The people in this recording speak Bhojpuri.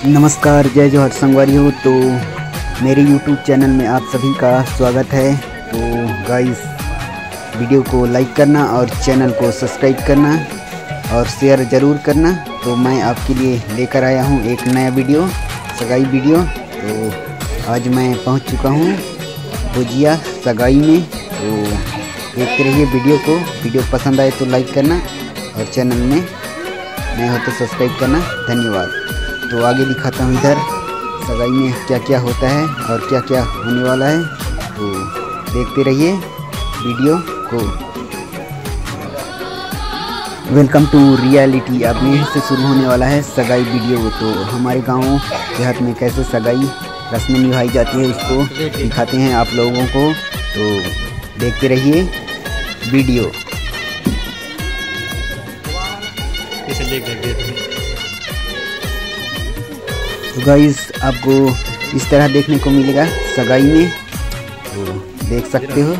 नमस्कार, जय जोहर संगवारी हो। तो मेरे YouTube चैनल में आप सभी का स्वागत है। तो गाइस, वीडियो को लाइक करना और चैनल को सब्सक्राइब करना और शेयर ज़रूर करना। तो मैं आपके लिए लेकर आया हूँ एक नया वीडियो, सगाई वीडियो। तो आज मैं पहुँच चुका हूँ भुजिया सगाई में। तो देखते रहिए वीडियो को। वीडियो पसंद आए तो लाइक करना और चैनल में नए हो तो सब्सक्राइब करना। धन्यवाद। तो आगे दिखाता हूँ इधर सगाई में क्या क्या होता है और क्या क्या होने वाला है। तो देखते रहिए वीडियो को। Welcome to reality. अब यहीं से शुरू होने वाला है सगाई वीडियो। तो हमारे गाँव देहात में कैसे सगाई रस्में निभाई जाती है उसको दिखाते हैं आप लोगों को। तो देखते रहिए वीडियो। तो गाइस, आपको इस तरह देखने को मिलेगा सगाई में। तो देख सकते हो।